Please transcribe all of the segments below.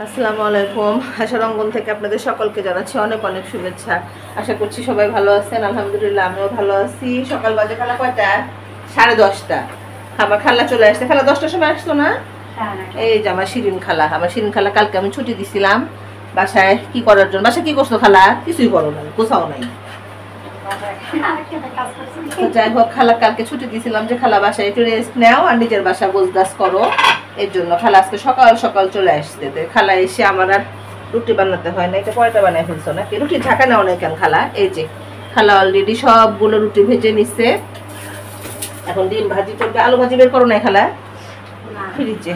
আসসালামু আলাইকুম। আশার অঙ্গন থেকে আপনাদের সকলকে জানাচ্ছি অনেক অনেক শুভেচ্ছা। আশা করছি সবাই ভালো আছেন। আলহামদুলিল্লাহ আমিও ভালো আছি। সকাল বাজে খালা কয়টা? 10:30। আমার খালা চলে আসছে। খালা 10টার সময় আসতো না? এই যে আমার শিরিন খালা। আমার শিরিন খালা কালকে আমি ছুটি দিছিলাম বাসায় কি করার জন্য। বাসায় কি করছো খালা? কিছুই করো না, কোথাও নাই। যাই হোক, খালা কালকে ছুটি দিছিলাম যে খালা বাসায় একটু রেস্ট নাও আর নিজের বাসা গোছগাছ করো, এর জন্য খালা আজকে সকাল সকাল চলে আসছে। খালা এসে আমার আর রুটি বানাতে হয় না। এটা কয়টা বানায় ফেলছো নাকি? রুটি ঢাকা নেওয়া নাই কেন খালা? এই যে খালা অলরেডি সবগুলো রুটি ভেজে নিচ্ছে। এখন ডিম ভাজি করবে। আলু ভাজি বের করো নাই খালা? ফ্রিজে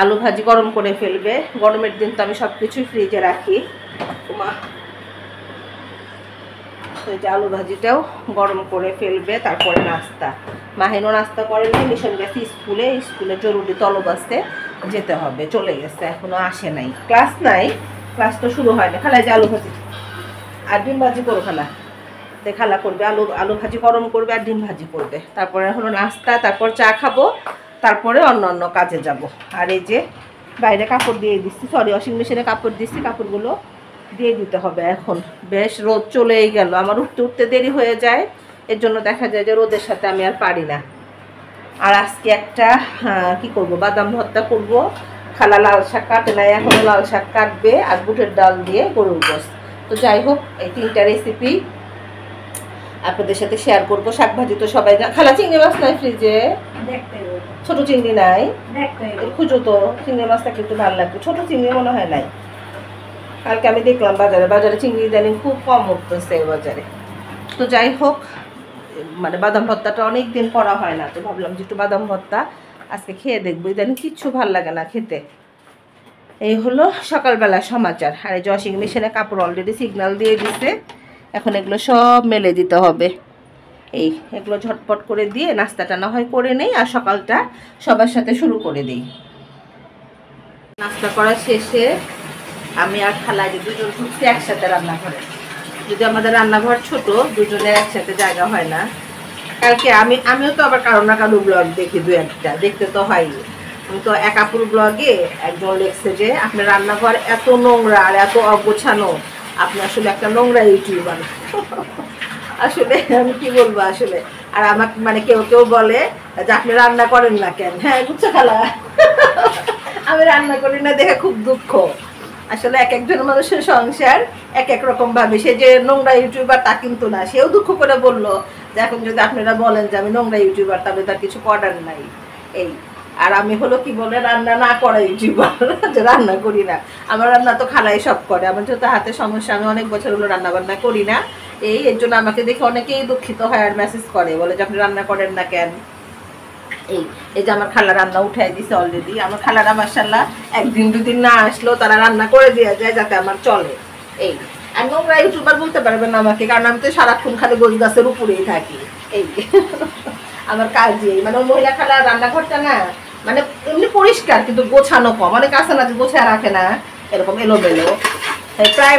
আলু ভাজি গরম করে ফেলবে। গরমের দিন তো আমি সবকিছুই ফ্রিজে রাখি। এই যে আলু ভাজিটাও গরম করে ফেলবে। তারপরে নাস্তা, মাহিনও নাস্তা করেনি, মিশন গেছে স্কুলে। স্কুলে জরুরি তলব আছে, যেতে হবে, চলে গেছে, এখনো আসে নাই। ক্লাস নাই, ক্লাস তো শুরু হয় না। খালা যে আলু ভাজি আর ডিম ভাজি করো খালা। খালা করবে আলু ভাজি গরম করবে আর ডিম ভাজি করবে। তারপরে হলো নাস্তা, তারপর চা খাবো, তারপরে অন্য অন্য কাজে যাব। আর এই যে বাইরে কাপড় দিয়ে দিচ্ছি, সরি ওয়াশিং মেশিনে কাপড় দিচ্ছি, কাপড়গুলো দিয়ে দিতে হবে। এখন বেশ রোদ চলেই গেল, আমার উঠতে উঠতে দেরি হয়ে যায়, এর জন্য দেখা যায় যে রোদের সাথে আমি আর পারি না। আর আজকে একটা কি করব, বাদাম ভর্তা করব। খালা লাল শাক কাটে নাই, এখনও লাল শাক কাটবে, আর বুটের ডাল দিয়ে গরুর গোশত। তো যাই হোক, এই 3টা রেসিপি আপনাদের সাথে শেয়ার করবো। শাক ভাজি তো সবাই খালা চিংড়ি মাছ নাই ফ্রিজে? ছোট চিংড়ি নাই? খুঁজো তো, চিংড়ি মাছটা একটু ভালো লাগবে। ছোট চিংড়ি মনে হয় নাই। কালকে আমি দেখলাম বাজারে চিংড়ি ইদানিং খুব কম উঠতেছে বাজারে। তো যাই হোক, মানে বাদাম ভর্তাটা অনেক দিন করা হয় না, তো ভাবলাম যে একটু বাদাম ভর্তা আজকে খেয়ে দেখবো। ইদানিং কিচ্ছু ভাল লাগে না খেতে। এই হলো সকালবেলা সমাচার। আর এই ওয়াশিং মেশিনে কাপড় অলরেডি সিগন্যাল দিয়ে দিচ্ছে, এখন এগুলো সব মেলে দিতে হবে। এগুলো ঝটপট করে দিয়ে নাস্তাটা না হয় করে নেই, আর সকালটা সবার সাথে শুরু করে দিই। নাস্তা করা শেষে আমি আর খালা যে দুজন ঢুকছি একসাথে রান্নাঘরে। যদি আমাদের রান্নাঘর ছোট, দুজনের একসাথে জায়গা হয় না। কালকে আমিও তো আবার কারো না কারো ব্লগ দেখি, দু একটা দেখতে তো হয়। আমি তো একাপুর ব্লগে একজন লেখছে যে আপনার রান্নাঘর এত নোংরা আর এত অগোছানো, আপনি আসলে একটা নোংরা ইউটিউবার। আসলে আমি কি বলবো আসলে। আর আমাকে মানে কেউ কেউ বলে যে আপনি রান্না করেন না কেন। হ্যাঁ বুঝছো খালা, আমি রান্না করি না দেখে খুব দুঃখ। আসলে এক একজন মানুষের সংসার এক এক রকম ভাবে। সে যে নোংরা ইউটিউবার তা কিন্তু না। সেও দুঃখ করে বললো যে এখন যদি আপনারা বলেন যে আমি নোংরা ইউটিউবার, তাহলে তার কিছু করার নাই। আর আমি হলো কি বলে রান্না না করা ইউটিউবার, যে রান্না করি না। আমার রান্না তো খালাই সব করে। আমার যেহেতু হাতে সমস্যা, আমি অনেক বছর হলো রান্না বান্না করি না। এর জন্য আমাকে দেখে অনেকেই দুঃখিত হয় আর মেসেজ করে, বলে যে আপনি রান্না করেন না কেন। এই যে আমার খালা রান্না উঠাই দিছে অলরেডি। আমার খালারা মাশাআল্লাহ একদিন দুদিন না আসলেও তারা রান্না করে দিয়ে যায়, যাতে আমার চলে। আর নোংরা ইউটিউবার বলতে পারবেন না আমাকে, কারণ আমি তো সারাক্ষণ খালি গোছ গাছের উপরেই থাকি। আমার কাজই মানে মহিলা খালা রান্নাঘরটা না মানে এমনি পরিষ্কার, কিন্তু গোছানো কম। অনেক আছে না যে গোছায় রাখে না, এরকম এলোমেলো।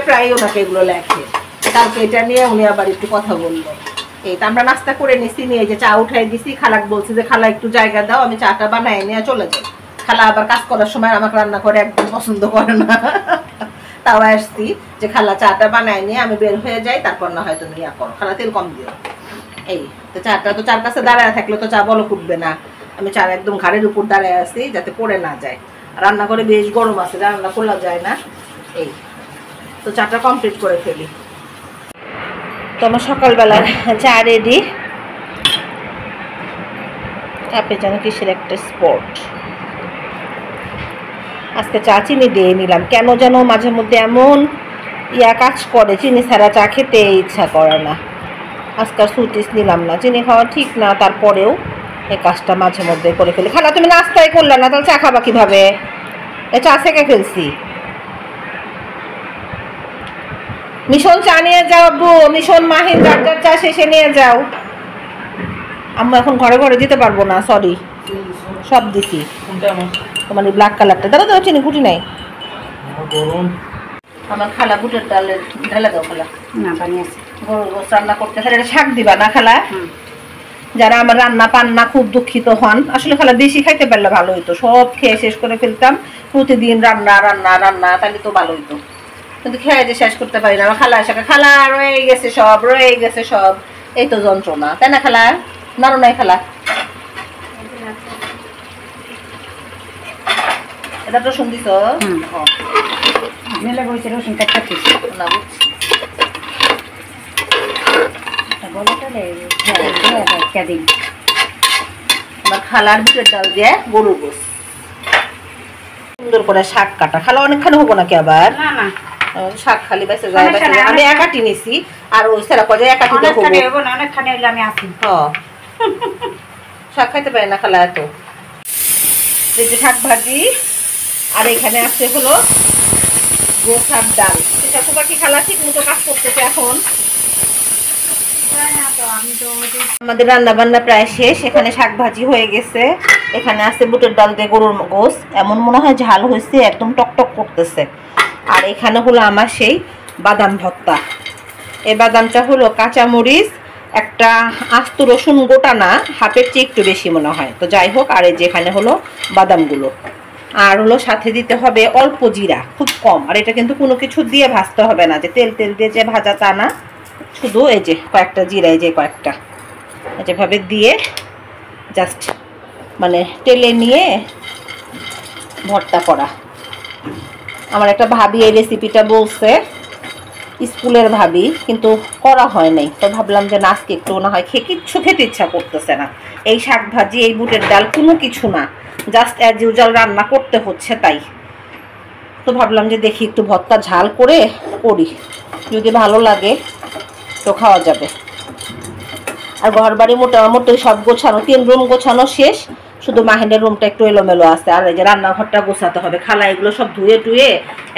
প্রায় ওনাকে এগুলো লেখে। কালকে এটা নিয়ে উনি আবার একটু কথা বললো। তা আমরা নাস্তা করে নিছি, নিয়ে যে চা উঠাই দিছি। খালাকে বলছি যে খালা একটু জায়গা দাও, আমি চাটা বানাই নিয়ে চলে যাই। খালা আবার কাজ করার সময় আমাকে রান্না করে একদম পছন্দ করে না। তাও আসছি যে খালা চাটা বানাই নিয়ে আমি বের হয়ে যাই, তারপর না হয় তুমি ইয়া করো, খালা তেল কম দিও। তো চাটা তো চার কাছে দাঁড়ায় থাকলে তো চা বলো ফুটবে না। আমি চার একদম ঘাড়ের উপর দাঁড়ায় আছি যাতে পড়ে না যায়। রান্না করে বেশ গরম আছে, রান্না খোলা যায় না। তো চাটা কমপ্লিট করে ফেলি। তো আমার সকালবেলার চা রেডি। আপনি জানো কিসের একটা স্পট। আজকে চা চিনি দিয়ে নিলাম, কেন যেন মাঝে মধ্যে এমন কাজ করে, চিনি ছাড়া চা খেতে ইচ্ছা করে না। আজকে সুইটিস নিলাম না, চিনি খাওয়া ঠিক না, তারপরেও এই কাজটা মাঝে মধ্যে করে ফেলি। খালা তুমি নাস্তাই করলে না, তাহলে চা খাবা কিভাবে? চা সেকে ফেলছি। মিশন চা নিয়ে যাও আব্বু, মিশন মাহিন যার যার চা শেষে নিয়ে যাও। আমরা এখন ঘরে ঘরে দিতে পারবো না, সরি। সব দিছি। তোমার ব্ল্যাক কালারটা দাদা চিনি গুটি নাই। আমার খালা বুটের ডালের ঢেলে দাও খালা। না পানি আছে। গরুর গোশত রান্না করতে, এটা শাক দিবা না খালা? যারা আমার রান্না পান্না খুব দুঃখিত হন, আসলে খালা বেশি খাইতে পারলে ভালো হইতো, সব খেয়ে শেষ করে ফেলতাম প্রতিদিন রান্না রান্না রান্না, তাহলে তো ভালো হইতো। কিন্তু খেয়ে যে শেষ করতে পারি না। আমার খালা এসে খালা রয়ে গেছে সব, রয়ে গেছে সব, এই তো যন্ত্রণা, তাই না খালা? নাড়ো নাই খালা? এটা রসুন দিছ? মেলা বইছে রসুন কাটতে না বুঝছি। আমার খালার বুটের ডাল দিয়ে গরুর গোস, সুন্দর করে শাক কাটা। খালা অনেকখানি হবো নাকি আবার? না না, শাক খালি বেঁচে যায়, আমি একাটি নিছি, আর ওই সেরা কয়ে একাটি হবো না, অনেকখানি হইলে আমি আসি। শাক খাইতে পারে না খালা এত। এই যে শাক ভাজি, আর এখানে আছে হলো গোসার ডাল। শাকু পাখি খালা ঠিক মতো কাজ করতেছে এখন। আমাদের রান্না বান্না প্রায় শেষ। এখানে শাক ভাজি হয়ে গেছে, এখানে আছে বুটের ডাল দিয়ে গরুর গোস, এমন মনে হয় ঝাল হয়েছে, একদম টকটক করতেছে। আর এখানে হলো আমার সেই বাদাম ভর্তা। এই বাদামটা হলো কাঁচামরিচ, একটা আস্ত রসুন গোটা না, হাফের চেয়ে একটু বেশি মনে হয়, তো যাই হোক। আর এই যেখানে হলো বাদামগুলো, আর হলো সাথে দিতে হবে অল্প জিরা, খুব কম। আর এটা কিন্তু কোনো কিছু দিয়ে ভাজতে হবে না, যে তেল তেল দিয়ে যে ভাজা তা না, শুধু এই যে কয়েকটা জিরা, এই যে কয়েকটা, যেভাবে দিয়ে জাস্ট মানে তেলে নিয়ে ভর্তা করা। আমার একটা ভাবি এই রেসিপিটা বলছে, স্কুলের ভাবি, কিন্তু করা হয় নাই, তো ভাবলাম যে আজকে একটু না হয় কিচ্ছু খেতে ইচ্ছা করতেছে না। এই শাক ভাজি, এই বুটের ডাল, কোনো কিছু না, জাস্ট অ্যাজ ইউজুয়াল রান্না করতে হচ্ছে, তাই তো ভাবলাম যে দেখি একটু ভর্তা ঝাল করে করি, যদি ভালো লাগে তো খাওয়া যাবে। আর ঘর বাড়ি মোটামুটি সব গোছানো, 3 রুম গোছানো শেষ, শুধু মাহিনের রুমটা একটু এলোমেলো আছে। আর এই যে রান্নাঘরটা গোছাতে হবে। খালা এগুলো সব ধুয়ে টুয়ে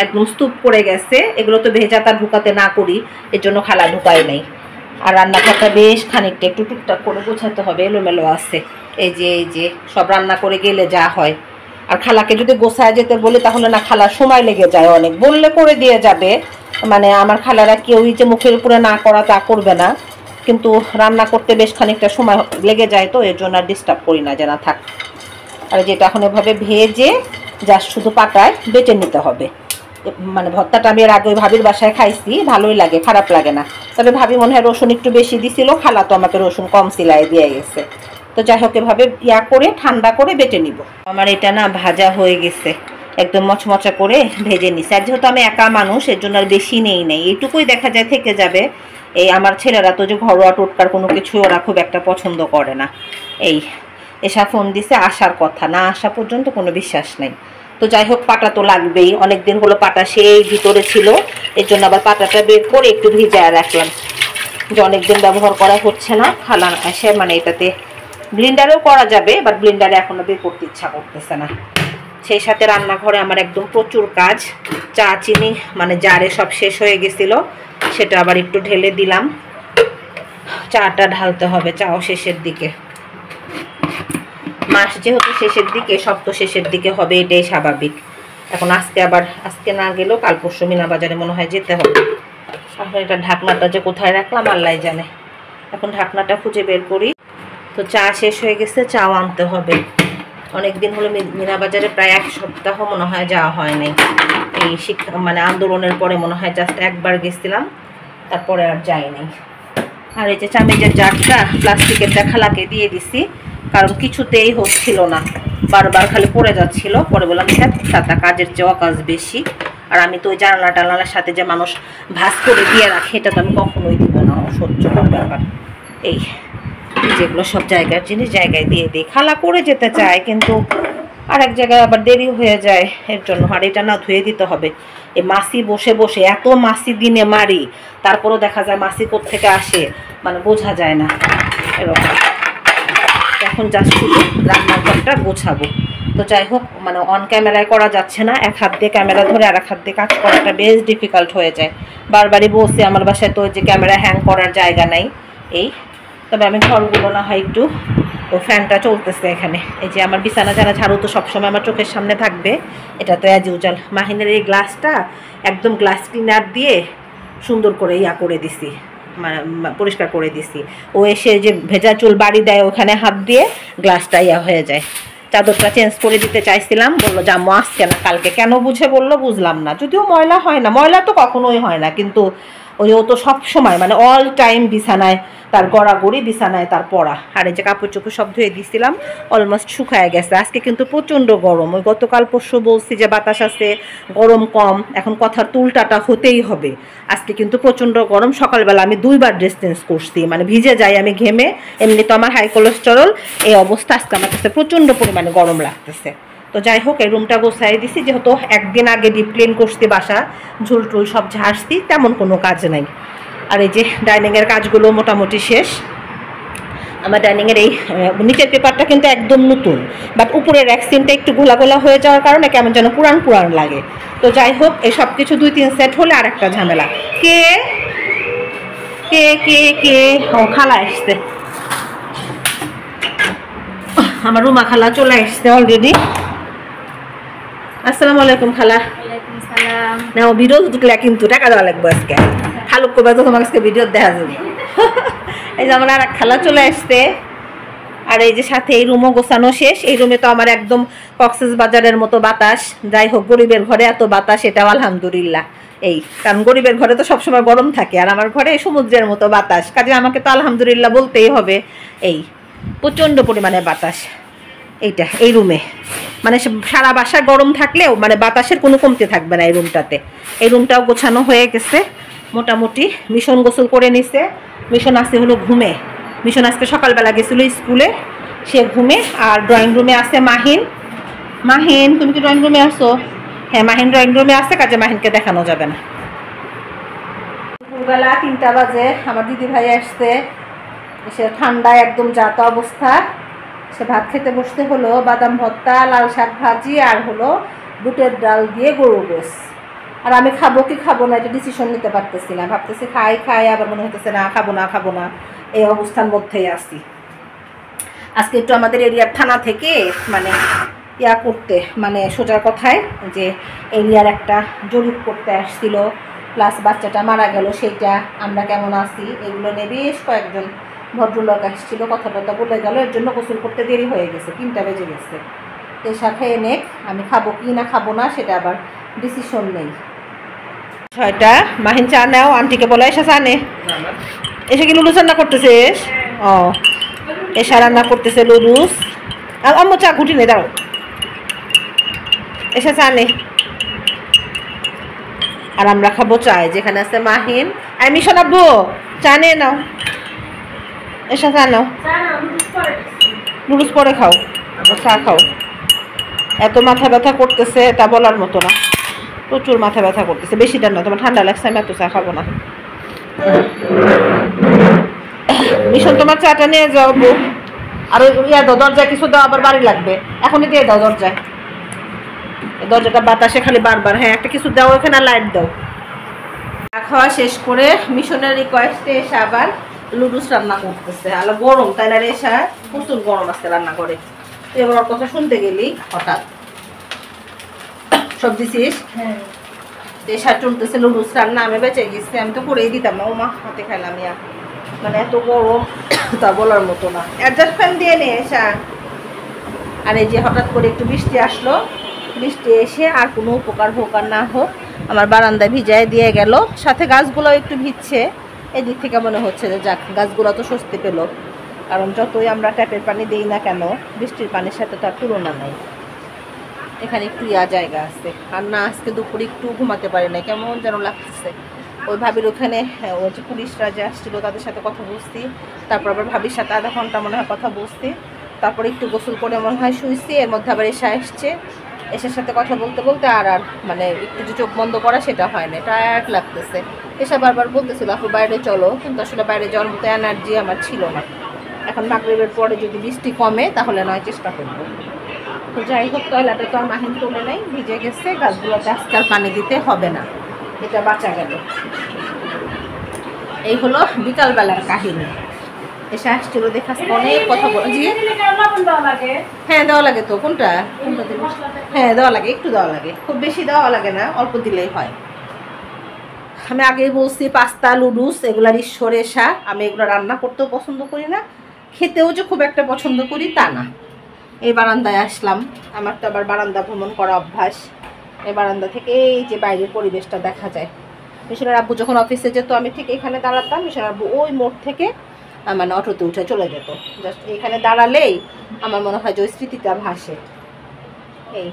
একদম স্তূপ করে গেছে, এগুলো তো ভেজা তার ঢুকাতে না করি, এর জন্য খালা ঢুকায় নাই। আর রান্নাঘরটা বেশ খানিকটা একটু টুকটাক করে গোছাতে হবে, এলোমেলো আছে। এই যে সব রান্না করে গেলে যা হয়। আর খালাকে যদি গোছায় যেতে বলি তাহলে না, খালার সময় লেগে যায় অনেক, বললে করে দিয়ে যাবে, মানে আমার খালারা কেউই যে মুখের উপরে না করা তা করবে না, কিন্তু রান্না করতে বেশ খানিকটা সময় লেগে যায়, তো এর জন্য আর ডিস্টার্ব করি না, যে না থাক। আর যেটা এখন এভাবে ভেজে জাস্ট শুধু পাটায় বেটে নিতে হবে। মানে ভর্তাটা আমি এর আগে ভাবির বাসায় খাইছি, ভালোই লাগে, খারাপ লাগে না। তবে ভাবি মনে হয় রসুন একটু বেশি দিছিল, খালা তো আমাকে রসুন কম সিলাই দিয়ে গেছে। তো যাই হোক, এভাবে ইয়া করে ঠান্ডা করে বেটে নিব। আমার এটা না ভাজা হয়ে গেছে, একদম মচমচা করে ভেজে নিছি। আর যেহেতু আমি একা মানুষ, এর জন্য আর বেশি নেই, এইটুকুই দেখা যায় থেকে যাবে। এই আমার ছেলেরা তো যে ঘরোয়া টোটকার কোনো কিছু ওরা খুব একটা পছন্দ করে না। এই এসা ফোন দিছে, আসার কথা না, আসা পর্যন্ত কোনো বিশ্বাস নাই। তো যাই হোক, পাটা তো লাগবেই, অনেক দিন হলো পাটা সেই ভিতরে ছিল, এর জন্য আবার পাটাটা বের করে একটু ভিজায় রাখলাম, যে অনেকদিন ব্যবহার করা হচ্ছে না। খালা এসে মানে এটাতে ব্লেন্ডারেও করা যাবে, বাট ব্লেন্ডারে এখনো বের করতে ইচ্ছা করতেছে না। সেই সাথে রান্নাঘরে আমার একদম প্রচুর কাজ। চা চিনি মানে জারে সব শেষ হয়ে গেছিল, সেটা আবার একটু ঢেলে দিলাম। চাটা ঢালতে হবে, চাও শেষের দিকে, মাস যেহেতু শেষের দিকে, সব তো শেষের দিকে হবে, এটাই স্বাভাবিক। এখন আজকে না গেলেও কাল পরশু মিনা বাজারে মনে হয় যেতে হবে। এখন এটা ঢাকনাটা যে কোথায় রাখলাম আল্লাহ জানে, এখন ঢাকনাটা খুঁজে বের করি। তো চা শেষ হয়ে গেছে, চাও আনতে হবে। অনেকদিন হলো মিনা বাজারে, প্রায় 1 সপ্তাহ মনে হয় যাওয়া হয় নাই। এই মানে আন্দোলনের পরে মনে হয় জাস্ট একবার গেছিলাম, তারপরে আর যাই নাই। আর এই যে চামেচের জারটা প্লাস্টিকেরটা খালাকে দিয়ে দিছি, কারণ কিছুতেই হচ্ছিল না, বারবার খালি পড়ে যাচ্ছিল। পরে বললাম সাথে কাজের চেয়ে অকাজ বেশি। আর আমি তো ওই জানালা টানালার সাথে যে মানুষ ভাঁজ করে দিয়ে রাখে, এটা তো আমি কখনোই দিব না, অসহ্যকর ব্যাপার। এই যেগুলো সব জায়গার জিনিস জায়গায় দিয়ে দিই। খালা করে যেতে চায়, কিন্তু আর এক জায়গায় আবার দেরি হয়ে যায়, এর জন্য। আর এটা না ধুয়ে দিতে হবে। এই মাছি বসে বসে এত মাছি দিনে মারি, তারপরও দেখা যায় মাছি কোত্থেকে আসে মানে বোঝা যায় না, এরকম। এখন জাস্ট শুধু রান্নাঘরটা গোছাবো। তো যাই হোক, মানে অন ক্যামেরায় করা যাচ্ছে না, এক হাত দিয়ে ক্যামেরা ধরে আর এক হাত দিয়ে কাজ করাটা বেশ ডিফিকাল্ট হয়ে যায়। বারবারই বসে, আমার বাসায় তো যে ক্যামেরা হ্যাং করার জায়গা নাই। এই তবে আমি ঘরগুলো না হয় একটু, ও ফ্যানটা চলতেছে এখানে। এই যে আমার বিছানা যারা ঝাড়ু তো সবসময় আমার চোখের সামনে থাকবে, এটা তো অ্যাজ ইউজুয়াল। মাহিনের এই গ্লাসটা একদম গ্লাস ক্লিনার দিয়ে সুন্দর করে ইয়া করে দিছি, পরিষ্কার করে দিছি। ও এসে যে ভেজা চুল বাড়ি দেয় ওখানে হাত দিয়ে গ্লাসটা ইয়া হয়ে যায়। চাদরটা চেঞ্জ করে দিতে চাইছিলাম, বললো জাম্মু আসছে না কালকে। কেন বুঝে বললো বুঝলাম না। যদিও ময়লা হয় না, ময়লা তো কখনোই হয় না, কিন্তু ওই ও তো সব সময় মানে অল টাইম বিছানায় তার গড়াগড়ি, বিছানায় তার পড়া। আর এই যে কাপড় চোপড় সব ধুয়ে দিছিলাম, অলমোস্ট শুকায় গেছে। আজকে কিন্তু প্রচণ্ড গরম। ওই গতকাল পরশু বলছি যে বাতাস আছে, গরম কম, এখন কথার তুলটাটা হতেই হবে। আজকে কিন্তু প্রচণ্ড গরম। সকালবেলা আমি 2বার ড্রেস চেঞ্জ করছি, মানে ভিজে যাই আমি ঘেমে। এমনি তো আমার হাই কোলেস্টেরল, এই অবস্থা। আজকে আমার কাছে প্রচণ্ড পরিমাণে গরম লাগতেছে। তো যাই হোক, এই রুমটা গোছাই দিছি, যেহেতু একদিন আগে ডিপ ক্লিন করছি বাসা, ঝুল টুল সব ঝাড়ছি, তেমন কোনো কাজ নাই। আর এই যে ডাইনিংয়ের কাজগুলো মোটামুটি শেষ। আমার ডাইনিংয়ের এই নিচের পেপারটা কিন্তু একদম নতুন, বাট উপরের র্যাকসিনটা একটু গোলা গোলা হয়ে যাওয়ার কারণে কেমন যেন পুরান পুরান লাগে। তো যাই হোক, এই সব কিছু 2-3 সেট হলে আর একটা ঝামেলা। কে কে কে কে ও খালা আসছে, আমার রুমা খালা চলে আসছে অলরেডি। আসসালামু আলাইকুম খালা। ওয়ালাইকুম সালাম। না, ও ভিডিও ঢুকলে কিন্তু টাকা দেওয়া লাগবে আজকে। খালুক করবে তো তোমার কাছে ভিডিও দেখা যাবে। এই যে আমার আর এক খালা চলে আসছে। আর এই যে সাথে এই রুমও গোছানো শেষ। এই রুমে তো আমার একদম কক্সবাজারের মতো বাতাস। যাই হোক, গরিবের ঘরে এত বাতাস, এটাও আলহামদুলিল্লাহ। এই কারণ গরিবের ঘরে তো সবসময় গরম থাকে, আর আমার ঘরে সমুদ্রের মতো বাতাস, কাজে আমাকে তো আলহামদুলিল্লাহ বলতেই হবে। এই প্রচণ্ড পরিমাণে বাতাস এইটা এই রুমে, মানে সারা বাসা গরম থাকলেও মানে বাতাসের কোনো কমতি থাকবে না এই রুমটাতে। এই রুমটাও গোছানো হয়ে গেছে মোটামুটি। মিশন গোসল করে নিছে। মিশন আছে হলো ঘুমে। মিশন আজকে সকালবেলা গেছিলো স্কুলে, সে ঘুমে। আর ড্রয়িং রুমে আছে মাহিন। মাহিন, তুমি কি ড্রয়িং রুমে আসো? হ্যাঁ, মাহিন ড্রয়িং রুমে আছে, কাজে মাহিনকে দেখানো যাবে না। দুপুরবেলা 3টা বাজে আমার দিদি ভাই আসছে। সে ঠান্ডায় একদম যাতা অবস্থা। সে ভাত খেতে বসতে হলো বাদাম ভর্তা, লাল শাক ভাজি, আর হলো বুটের ডাল দিয়ে গরুর গোস। আর আমি খাবো কি খাবো না এটা ডিসিশন নিতে পারতেছি না। ভাবতেছি খাই, আবার মনে হতেছে না খাবো না, এই অবস্থার মধ্যেই আছি। আজকে একটু আমাদের এরিয়ার থানা থেকে মানে ইয়া করতে, মানে সোজা কথায় যে এরিয়ার একটা জরিপ করতে আসছিল, প্লাস বাচ্চাটা মারা গেল, সেইটা আমরা কেমন আছি এগুলো নিয়ে বেশ কয়েকজন ভদ্রলোক আসছিল, কথা বলে গেল। এর জন্য গোসল করতে দেরি হয়ে গেছে, 3টা বেজে গেছে। এর সাথে এনে আমি খাবো কি না খাবো না সেটা আবার ডিসিশন নেই। 6টা মাহিন চা নাও, আন্টিকে বলে এসে চা নে। এসে কি লুলুস রান্না করতেছিস? ও, এসা রান্না করতেছে লুলুস। আম্মু চা ঘুটি নে, দাঁড়ো, এসে চা নে। আর আমরা খাবো চায়, যেখানে আছে মাহিন। আমি শোনাবো, চা নে নাও, এসে চা নাও। নুডলস পরে খাও, চা খাও। এত মাথা ব্যথা করতেছে তা বলার মতো না, প্রচুর মাথা ব্যথা করতেছে। বেশিটা না, তোমার ঠান্ডা লাগছে, আমি এত চা খাবো না। মিশন, তোমার চাটা নিয়ে যাও। আর ইয়া দাও, দরজায় কিছু দাও, আবার বাড়ি লাগবে, এখনই দিয়ে দাও দরজায়। দরজাটা বাতাসে খালি বারবার। হ্যাঁ, একটা কিছু দাও ওখানে, লাইট দাও। খাওয়া শেষ করে মিশনের রিকোয়েস্টে এসে আবার লুডুস রান্না করতেছে। আলো গরম, তাই না? এসা প্রচুর গরম আসতে রান্না করে। এবার ওর কথা শুনতে গেলি হঠাৎ সব দিছিস। এসা চলতেছে লুডুস রান্না, আমি বেঁচে গেছি। আমি তো করেই দিতাম না, ও মা হাতে খাইলাম ইয়া, মানে এত গরম তা বলার মতো না। অ্যাডজাস্ট ফ্যান দিয়ে নে এসা। আর এই যে হঠাৎ করে একটু বৃষ্টি আসলো, বৃষ্টি এসে আর কোনো উপকার হোক আর না হোক আমার বারান্দায় ভিজায় দিয়ে গেল, সাথে গাছগুলো একটু ভিজছে। এদিক থেকে মনে হচ্ছে যে যাক, গাছগুলো তো স্বস্তি পেল। কারণ যতই আমরা ট্যাপের পানি দিই না কেন, বৃষ্টির পানির সাথে তো আর তুলনা নেই। এখানে একটু ইয়া জায়গা আছে। আর না, আজকে দুপুরে একটু ঘুমাতে পারি না, কেমন যেন লাগতেছে। ওই ভাবির ওখানে ওই যে পুলিশরা যে আসছিলো তাদের সাথে কথা বলছি, তারপর আবার ভাবির সাথে আধা ঘন্টা মনে হয় কথা বলছি, তারপরে একটু গোসল করে মনে হয় শুয়েছি। এর মধ্যে আবার এসে আসছে, এসের সাথে কথা বলতে বলতে আর মানে একটু যে চোখ বন্ধ করা সেটা হয় না, টায়ার্ড লাগতেছে। এসে বারবার বলতেছিল আপু বাইরে চলো, কিন্তু আসলে বাইরে যাওয়ার মতো এনার্জি আমার ছিল না। এখন মাগরিবের পরে যদি বৃষ্টি কমে তাহলে নয় চেষ্টা করবো। তো যাই হোক, টয়লেটে তো আর মাহিন তোলে নাই, ভিজে গেছে। গাছগুলোতে আজকাল পানি দিতে হবে না, এটা বাঁচা গেল। এই হলো বিকালবেলার কাহিনী। এসে আসছিল দেখা অনেক কথা বলে। হ্যাঁ, দেওয়া লাগে তো। কোনটা? হ্যাঁ, দেওয়া লাগে, একটু দেওয়া লাগে, খুব বেশি দেওয়া লাগে না, অল্প দিলেই হয়। আমি আগেই বলছি পাস্তা লুডুস এগুলার ঈশ্বরে শাক, আমি এগুলো রান্না করতেও পছন্দ করি না, খেতেও যে খুব একটা পছন্দ করি তা না। এই বারান্দায় আসলাম, আমার তো আবার বারান্দা ভ্রমণ করা অভ্যাস। এই বারান্দা থেকে এই যে বাইরের পরিবেশটা দেখা যায়। মিশনের আব্বু যখন অফিসে যেত আমি ঠিক এখানে দাঁড়াতাম, মিশনের আব্বু ওই মোড় থেকে মানে অটোতে উঠে চলে যেত। জাস্ট এখানে দাঁড়ালেই আমার মনে হয় যে ওই স্মৃতিটা ভাসে। এই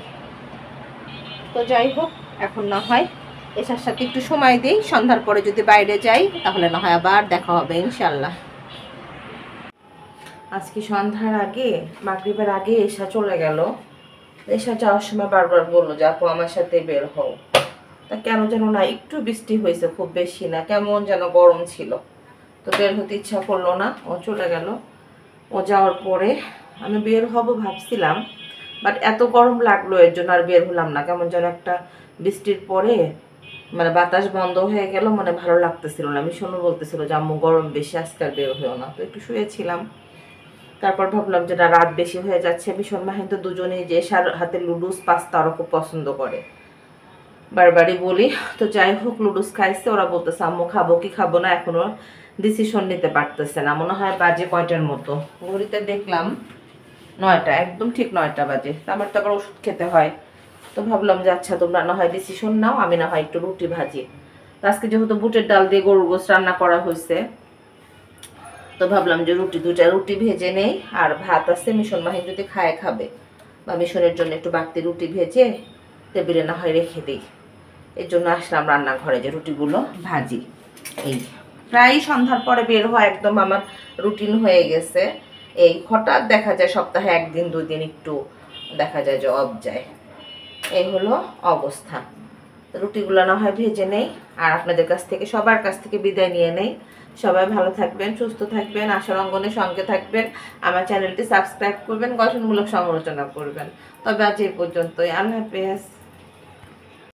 তো যাই হোক, এখন না হয় এসার সাথে একটু সময় দিই, সন্ধ্যার পরে যদি বাইরে যাই তাহলে না হয় আবার দেখা হবে ইনশাল্লাহ। আজকে সন্ধ্যার আগে মাগরিবের আগে এসা চলে গেল। এসা যাওয়ার সময় বারবার বললো যে আপু আমার সাথে বের হও। তা কেন যেন না, একটু বৃষ্টি হয়েছে, খুব বেশি না, কেমন যেন গরম ছিল, তো বের হতে ইচ্ছা করলো না, ও চলে গেল। ও যাওয়ার পরে আমি বের হব ভাবছিলাম, বাট এত গরম লাগলো এর জন্য আর বের হলাম না। কেমন যেন একটা বৃষ্টির পরে মানে বাতাস বন্ধ হয়ে গেল, মানে ভালো লাগতেছিল না। মিশনও বলতেছিল যে আম্মু গরম বেশি, আজকে আর বের হয়েও না, তো একটু শুয়েছিলাম। তারপর ভাবলাম যে না, রাত বেশি হয়ে যাচ্ছে। মিশন মাহিন তো দুজনেই যে সার হাতে লুডুস পাস্তা ওরা খুব পছন্দ করে, বারবারই বলি। তো যাই হোক, লুডুস খাইছে, ওরা বলতেছে আম্মু খাবো কি খাবো না, এখনো ডিসিশন নিতে পারতেছে না। মনে হয় বাজে কয়টার মতো, ঘড়িতে দেখলাম 9টা, একদম ঠিক 9টা বাজে। আমার তো আবার ওষুধ খেতে হয়। তো ভাবলাম যে আচ্ছা তোমরা না হয় ডিসিশন নাও, আমি না হয় একটু রুটি ভাজি। তো আজকে যেহেতু বুটের ডাল দিয়ে গরুর গোশত রান্না করা হয়েছে, তো ভাবলাম যে দুটা রুটি ভেজে নেই, আর ভাত আছে, মিশন মাহিন যদি খায় খাবে, বা মিশনের জন্য একটু বাড়তি রুটি ভেজে টেবিলে না হয় রেখে দিই। এর জন্য আসলাম রান্নাঘরে যে রুটিগুলো ভাজি। এই প্রায় সন্ধ্যার পরে বের হওয়া একদম আমার রুটিন হয়ে গেছে। এই হঠাৎ দেখা যায় সপ্তাহে 1 দিন 2 দিন একটু দেখা যায় যে অফ যায়, এই হলো অবস্থা। রুটিগুলো না হয় ভেজে নেই, আর আপনাদের কাছ থেকে সবার কাছ থেকে বিদায় নিয়ে নেই। সবাই ভালো থাকবেন, সুস্থ থাকবেন, আশার অঙ্গনের সঙ্গে থাকবেন, আমার চ্যানেলটি সাবস্ক্রাইব করবেন, গঠনমূলক সমালোচনা করবেন। তবে আজ এই পর্যন্তই, আল্লাহ হাফেজ।